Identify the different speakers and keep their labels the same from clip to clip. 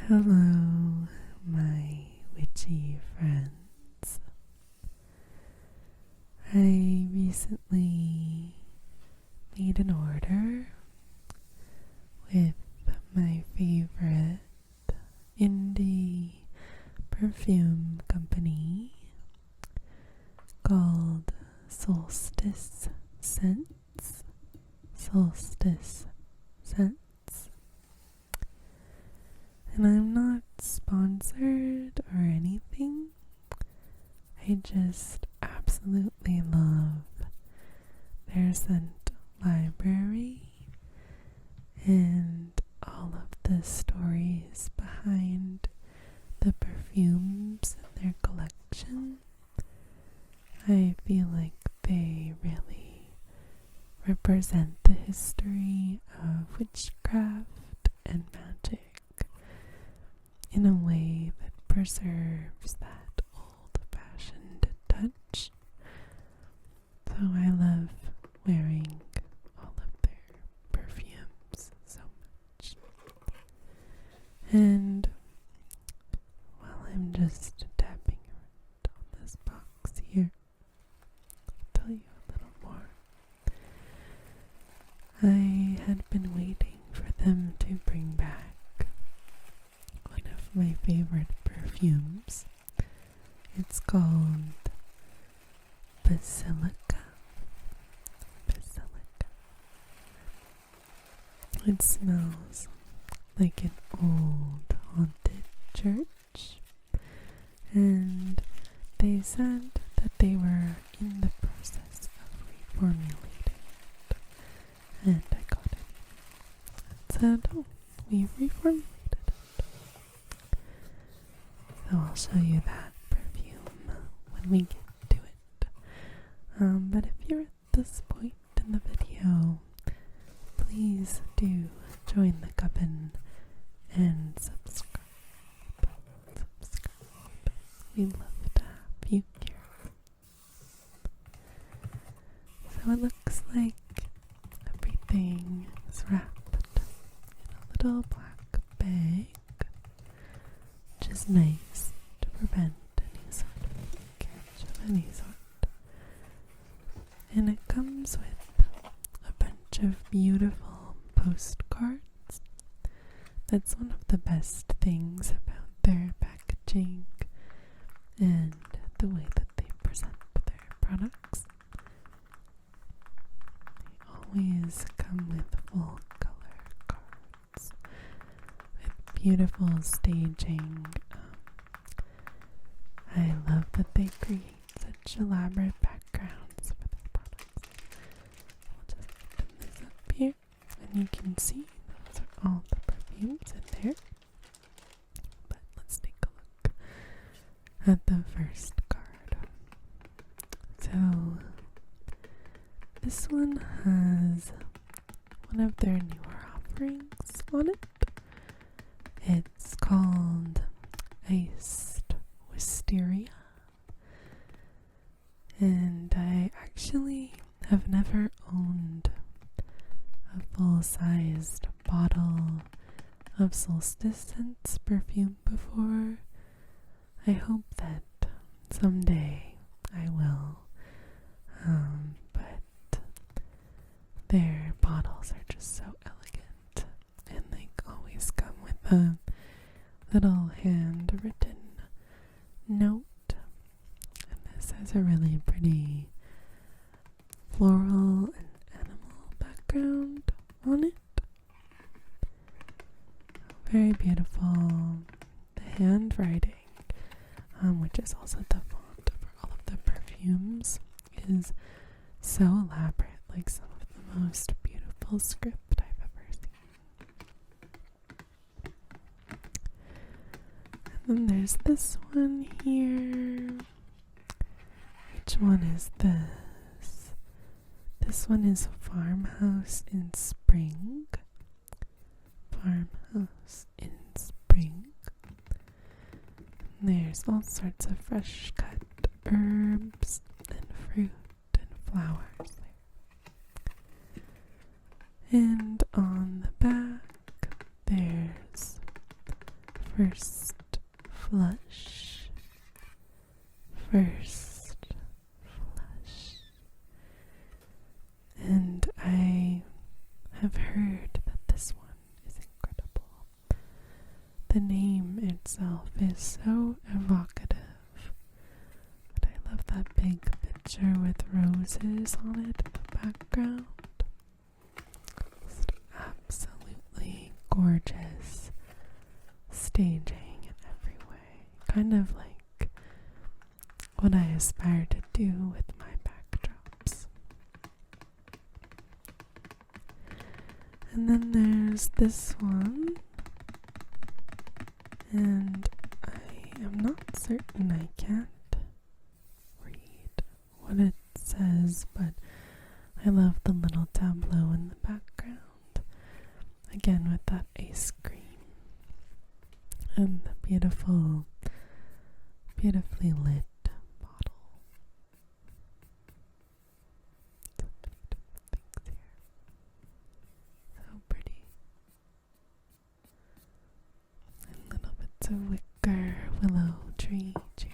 Speaker 1: Hello, my witchy friends. I recently made an order with my favorite indie perfume company called Solstice Scents. Solstice Scents. And I'm not sponsored or anything. I just absolutely love their scent library and all of the stories behind the perfumes in their collection. I feel like they really represent the history of witchcraft and magic in a way that preserves that old-fashioned touch. So I love wearing all of their perfumes so much. And while I'm just tapping around on this box here, I'll tell you a little more. I had been waiting for them to bring back my favorite perfumes. It's called Basilica. It smells like an old haunted church, and they said that they were in the process of reformulating it, and I got it. It said, "Oh, we've reformulated." So I'll show you that perfume when we get to it. But if you're at this point in the video, please do join the coven and subscribe. We'd love to have you here. So it looks like everything is wrapped in a little black bag, which is nice to prevent any sort of leakage of any sort. And it comes with a bunch of beautiful postcards. That's one of the best things about their packaging and the way that they present their products. They always come with full color cards with beautiful staging. I love that they create such elaborate backgrounds for their products. I'll just open this up here, and you can see those are all the perfumes in there. But let's take a look at the first card. So this one has one of their newer offerings on it. It's called Iced Wisteria, and I actually have never owned a full-sized bottle of Solstice Scents perfume before. I hope that someday I will, but their bottles are just so elegant, and they always come with a little handwritten note, and this has a really pretty floral and animal background on it. Very beautiful. The handwriting, which is also the font for all of the perfumes, is so elaborate, like some of the most beautiful script I've ever seen. And then there's this one here. Which one is this? This one is Farmhouse in Spring. Farmhouse in Spring. And there's all sorts of fresh cut herbs and fruit and flowers there. And on the back, there's first flush. First flush. And I have heard that this one is incredible. The name itself is so evocative. But I love that big picture with roses on it in the background. Just absolutely gorgeous staging in every way. Kind of like what I aspire to do with my backdrops. And then there's this one. And I am not certain, I can't read what it says, but I love the little tableau in the background. Again with that ice cream and the beautifully lit bottle. So many different things here. So pretty. And little bits of wicker willow tree chair.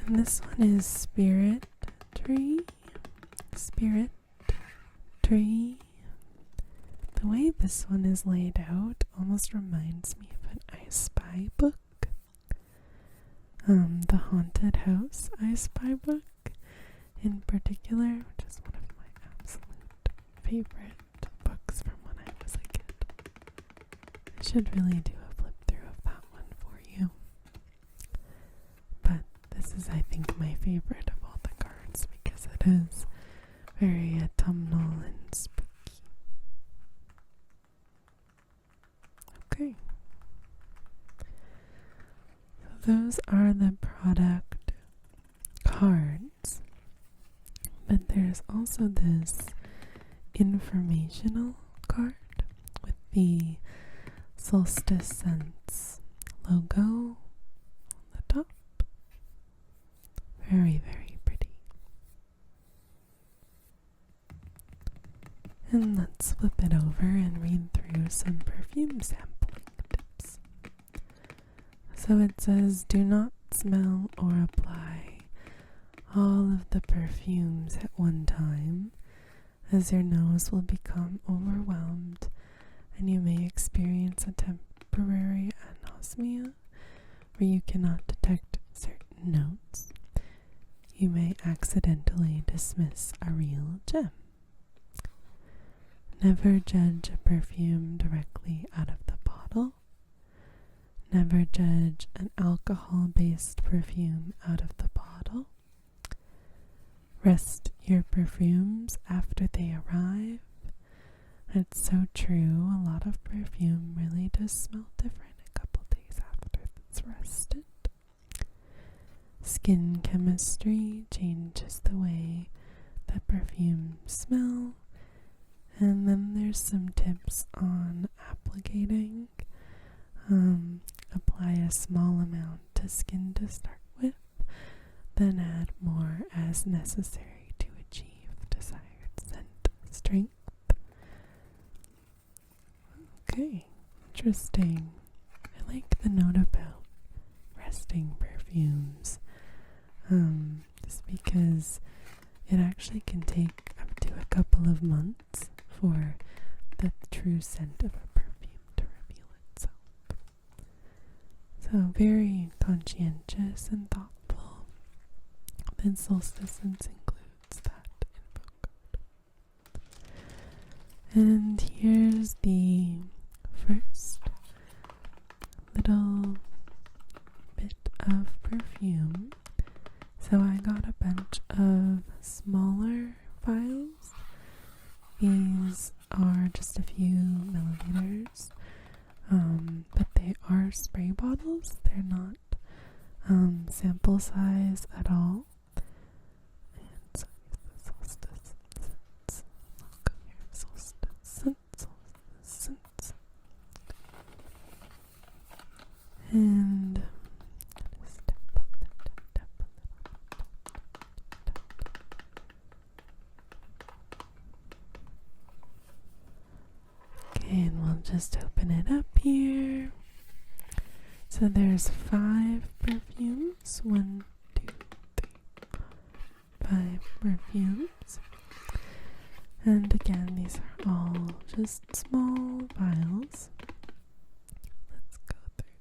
Speaker 1: And this one is Spirit Tree. Spirit Tree. The way this one is laid out almost reminds me of an I Spy book. The Haunted House I Spy book in particular, which is one of my absolute favorite books from when I was a kid. I should really do a flip through of that one for you. But this is, I think, my favorite of all the cards because it is very autumnal and spooky. Okay. So those are the product cards. But there's also this informational card with the Solstice Scents logo on the top. Very, very pretty. And let's flip it over and read through some perfume sampling tips. So it says, do not smell or apply all of the perfumes at one time, as your nose will become overwhelmed and you may experience a temporary anosmia where you cannot detect certain notes. You may accidentally dismiss a real gem. Never judge a perfume directly out of the bottle. Never judge an alcohol-based perfume out of the bottle. Rest your perfumes after they arrive. It's so true. A lot of perfume really does smell different a couple days after it's rested. Skin chemistry changes the way that perfumes smell. And then there's some tips on applicating. Apply a small amount to skin to start with, then add more as necessary to achieve desired scent strength. Okay, interesting. I like the note about resting perfumes, just because it actually can take up to a couple of months for the true scent of a perfume to reveal itself. So very conscientious and thoughtful. Then Solstice includes that info code. And here's the first little bit of perfume. So I got a bunch of smaller vials. These are just a few milliliters, but they are spray bottles. They're not sample size at all. And so here's the Solstice scents. Look here, Solstice scents, Solstice scents. And just tap, tap, tap, tap, tap. Okay, and we'll just open it up here. So there's 5 perfumes. 1, 2, 3, 5 perfumes. And again, these are all just small vials. Let's go through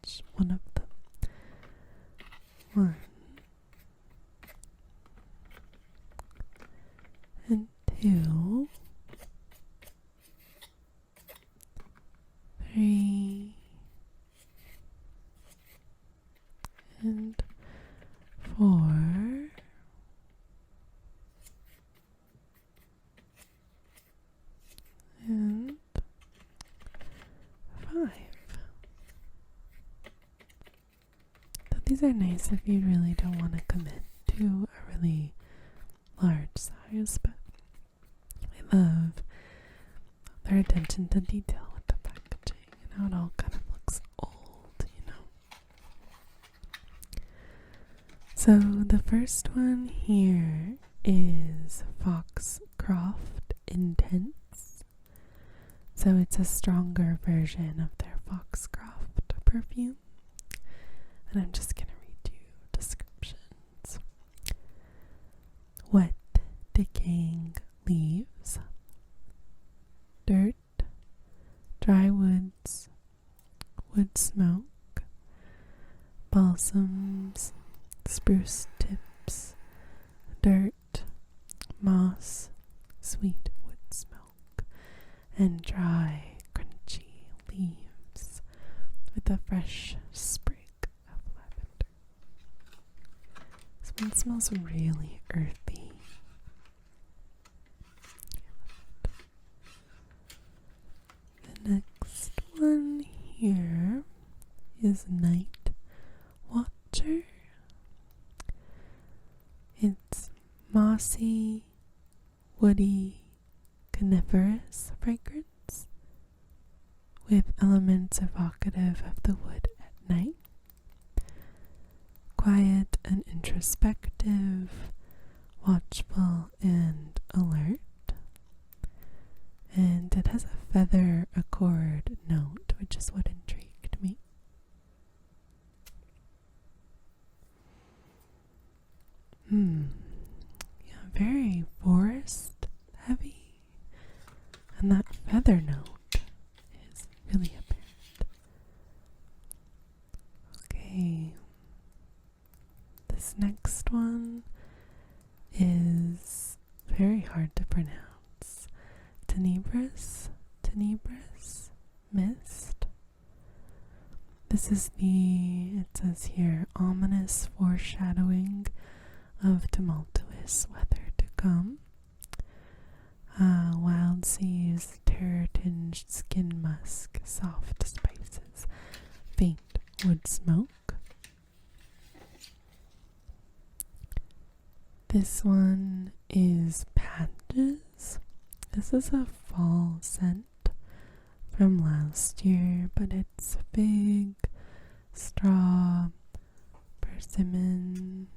Speaker 1: each one of them. 1 and 2, 3 and 4 and 5. So these are nice if you really don't want to commit to a really large size, but I love their attention to detail with the packaging and how it all kind of looks old, you know. So the first one here is Foxcroft Intense. So it's a stronger version of their Foxcroft perfume. And I'm just going to read you descriptions. Wet, decaying leaves, dirt, dry woods, wood smoke, balsams, spruce tips, dirt, moss, sweet wood smoke, and dry, crunchy leaves with a fresh sprig of lavender. This one smells really earthy. The next one here is Night Watcher. It's mossy, woody, coniferous fragrance with elements evocative of the wood at night. Quiet and introspective, watchful and alert. And it has a feather accord note, which is what intrigued me. Yeah, very forest heavy. And that feather note is really apparent. Okay. This next one is very hard to pronounce. Tenebris Mist. This is it says here, ominous foreshadowing of tumultuous weather to come. Wild seas, terror-tinged skin musk, soft spices, faint wood smoke. This one is Patches. This is a fall scent from last year, but it's fig, straw, persimmon,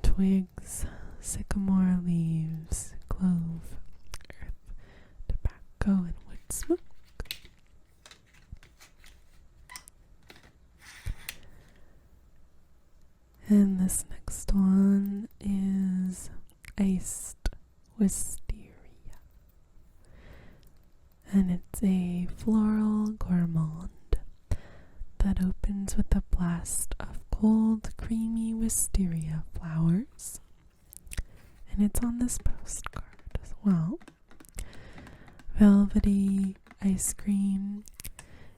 Speaker 1: twigs, sycamore leaves, clove, earth, tobacco, and wood smoke. And this next one is Iced Wisteria. And it's a floral gourmand that opens with a blast of cold, creamy wisteria flowers. And it's on this postcard as well. Velvety ice cream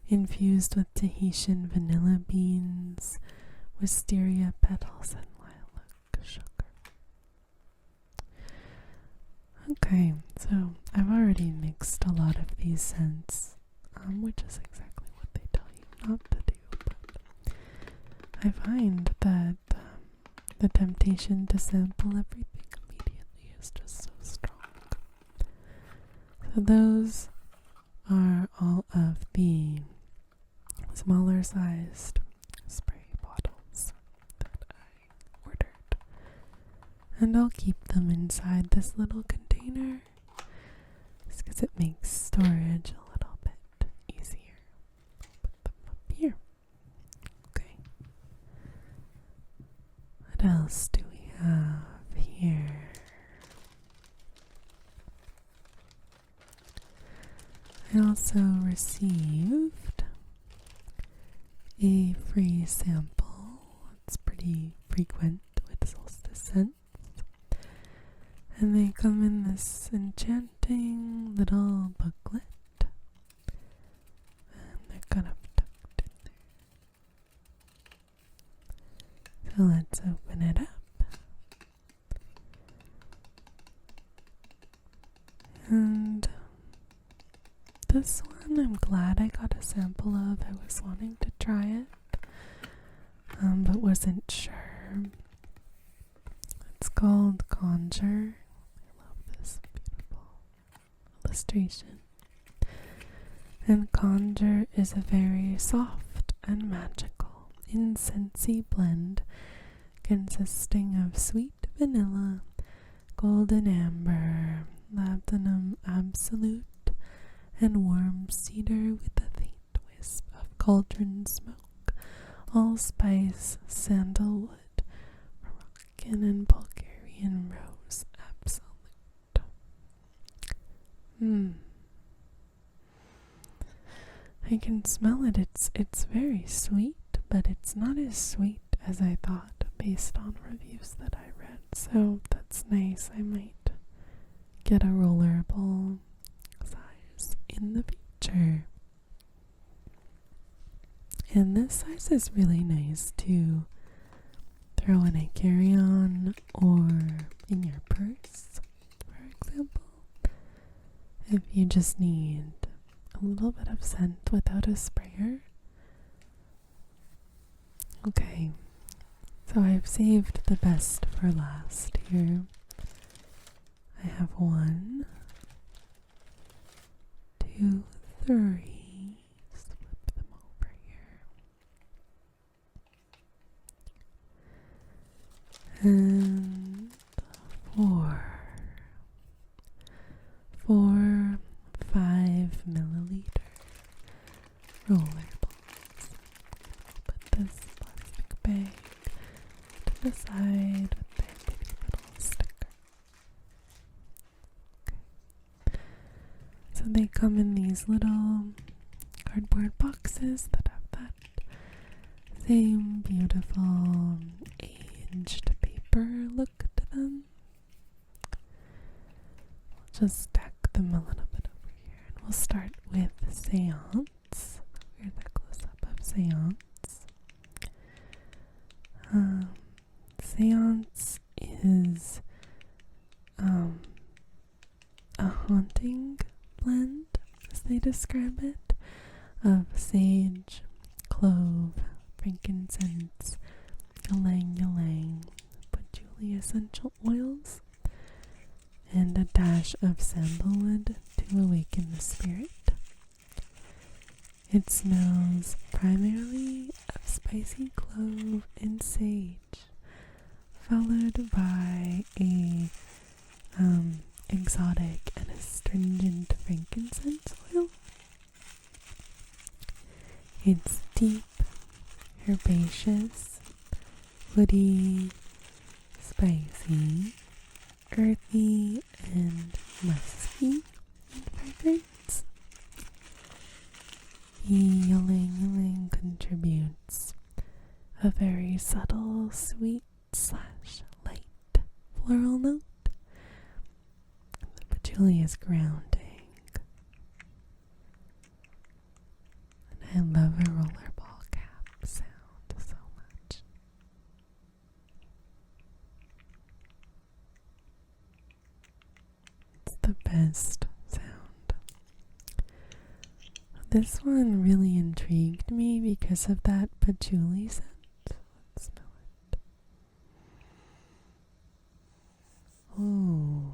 Speaker 1: infused with Tahitian vanilla beans, wisteria petals, and lilac sugar. Okay, so I've already mixed a lot of these scents, which is exactly what they tell you not to do, but I find that the temptation to sample everything immediately is just so strong. So those are all of the smaller sized spray bottles that I ordered. And I'll keep them inside this little container because it makes storage a little bit easier. Put them up here. Okay. What else do we have here? I also received a free sample. It's pretty frequent with Solstice scents. And they come in this enchanting little booklet. And they're kind of tucked in there. So let's open it up. And this one I'm glad I got a sample of. I was wanting to try it, but wasn't sure. It's called Conjure. I love this beautiful illustration. And Conjure is a very soft and magical incensey blend consisting of sweet vanilla, golden amber, labdanum absolute, and warm cedar with a faint wisp of cauldron smoke, allspice, sandalwood, Moroccan and Bulgarian rose absolute. I can smell it. It's very sweet, but it's not as sweet as I thought based on reviews that I read. So that's nice. I might get a rollerball size in the future. And this size is really nice to throw in a carry-on or in your purse, for example. If you just need a little bit of scent without a sprayer. Okay, so I've saved the best for last here. I have 1, 2, 3. Flip them over here. And 4. 4 5-milliliter rollerballs. Put this plastic bag to the side with their pretty little sticker. Okay. So they come in these little cardboard boxes that have that same beautiful aged paper look to them. We'll just stack them a little bit over here, and we'll start with Seance. Here's a close-up of Seance. Seance is a haunting blend, as they describe it, of sage, clove, frankincense, ylang-ylang, patchouli essential oils, and a dash of sandalwood to awaken the spirit. It smells primarily of spicy clove and sage, followed by a exotic and astringent frankincense oil. It's deep, herbaceous, woody, spicy, earthy, and musky in fragrance. Ylang-ylang contributes a very subtle, sweet / light floral note. The patchouli is grounding. And I love a rollerball cap sound so much. It's the best sound. This one really intrigued me because of that patchouli scent. Let's smell it. Oh,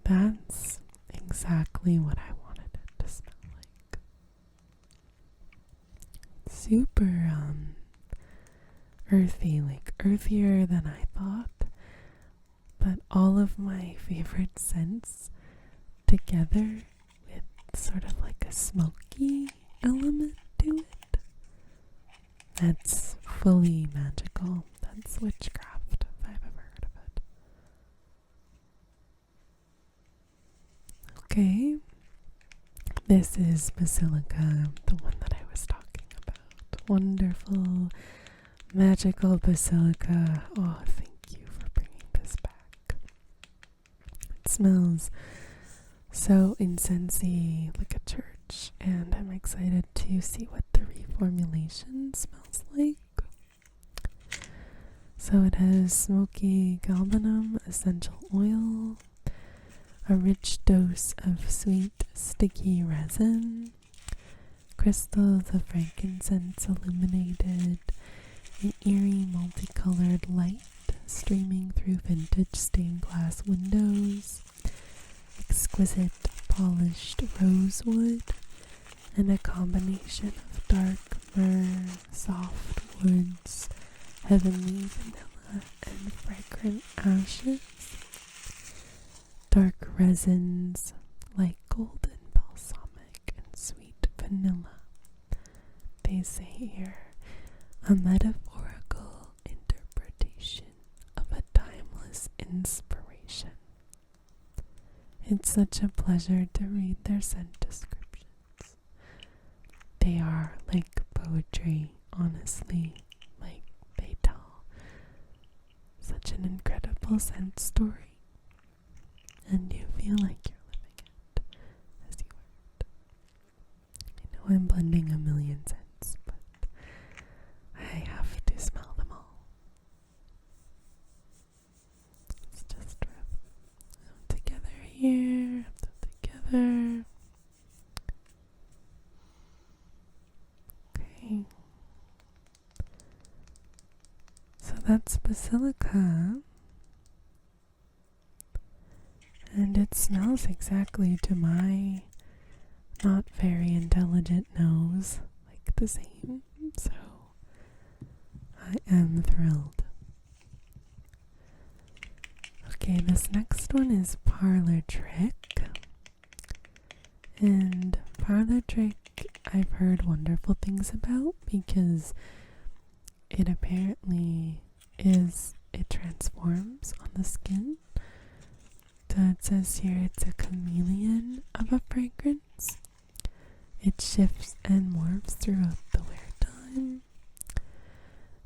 Speaker 1: that's exactly what I wanted it to smell like. Super earthy, like earthier than I thought. But all of my favorite scents together with sort of like a smoky element to it. That's fully magical. That's witchcraft, if I've ever heard of it. Okay, this is Basilica, the one that I was talking about. Wonderful, magical Basilica. Oh, thank you for bringing this back. It smells so incensey, like a church, and I'm excited to see what the reformulation smells like. So it has smoky galbanum essential oil, a rich dose of sweet sticky resin, crystals of frankincense illuminated, an eerie multicolored light streaming through vintage stained glass windows, exquisite polished rosewood, and a combination of dark myrrh, soft woods, heavenly vanilla, and fragrant ashes. Dark resins like golden balsamic and sweet vanilla. They say here, a metaphorical interpretation of a timeless inspiration. It's such a pleasure to read their scent descriptions. They are like poetry, honestly. Like, they tell such an incredible scent story. And you feel like you're living it as you wear it. I know I'm blending a million scents, but I have to smell them all. Let's just rub them together here, rub them together. Okay. So that's Basilica. And it smells exactly to my not very intelligent nose, like the same. So I am thrilled. Okay, this next one is Parlor Trick. And Parlor Trick I've heard wonderful things about because it apparently it transforms on the skin. So it says here it's a chameleon of a fragrance. It shifts and morphs throughout the wear time.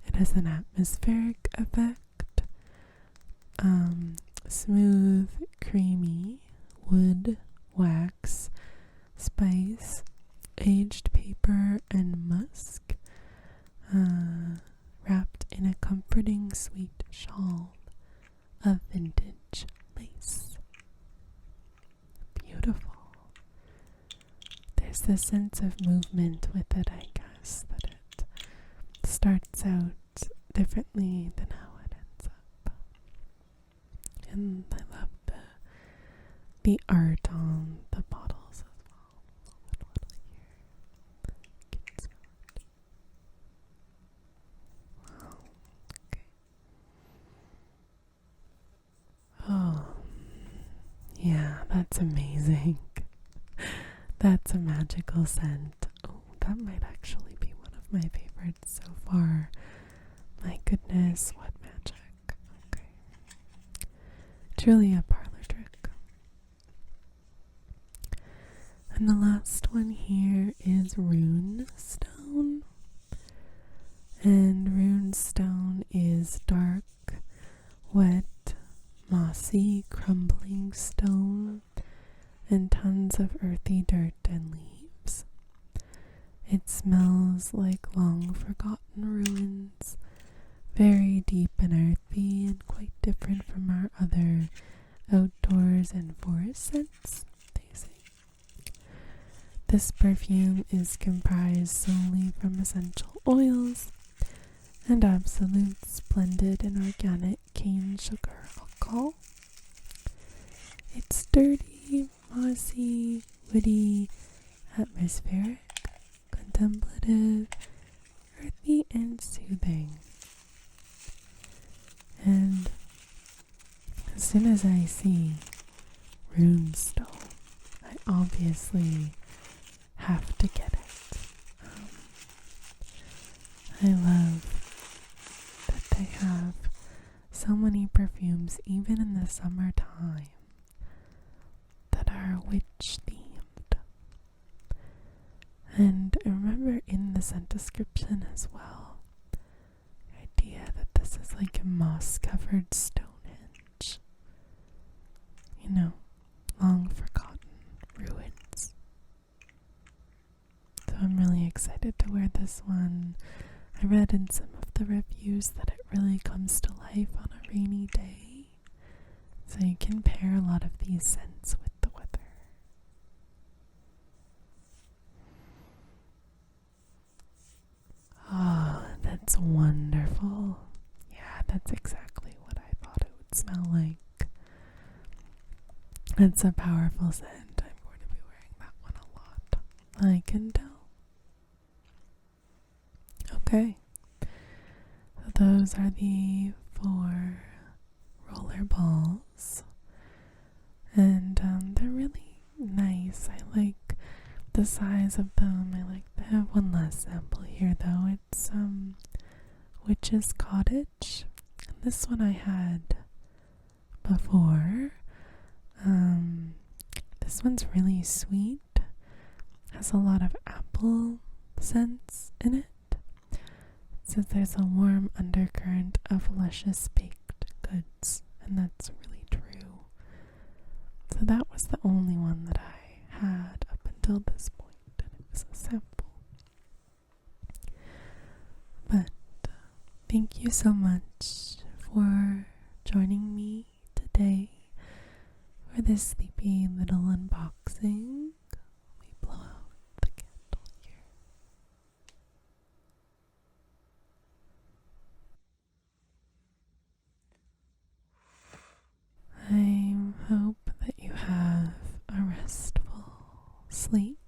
Speaker 1: It has an atmospheric effect. Smooth, creamy, wood, wax, spice, aged paper, and musk. Wrapped in a comforting sweet shawl of vintage lace. Beautiful. There's this sense of movement with it, I guess, that it starts out differently than how it ends up. And I love the art on the bottles as well. A little bit here. You can smell it. Wow. Okay. Oh. Yeah, that's amazing. That's a magical scent. Oh, that might actually be one of my favorites so far. My goodness, what magic. Okay. Truly a parlor trick. And the last one here is Rune Stone. And Rune Stone is dark, wet, mossy, crumbling stone and tons of earthy dirt and leaves. It smells like long forgotten ruins, very deep and earthy and quite different from our other outdoors and forest scents, they say. This perfume is comprised solely from essential oils and absolutes blended in organic cane sugar alcohol. It's sturdy, mossy, woody, atmospheric, contemplative, earthy, and soothing. And as soon as I see Rune Stone, obviously have to get it. I love that they have so many perfumes, even in the summertime, that are witch themed. And I remember in the scent description as well, the idea that this is like a moss covered Stonehenge. You know, long forgotten ruins. So I'm really excited to wear this one. I read in some of the reviews that it really comes to life on a rainy day. So you can pair a lot of these scents with the weather. Oh, that's wonderful. Yeah, that's exactly what I thought it would smell like. It's a powerful scent. I'm going to be wearing that one a lot. I can tell. Okay. So those are the 4 rollerballs. And they're really nice. I like the size of them. I have one last sample here though. It's Witch's Cottage. And this one I had before. This one's really sweet. Has a lot of apple scents in it. It says there's a warm undercurrent of luscious baked goods, and that's really true. So that was the only one that I had up until this point, and it was a sample. But thank you so much for joining me today for this sleepy little unboxing. Let me blow out the candle here. I hope that you have a restful sleep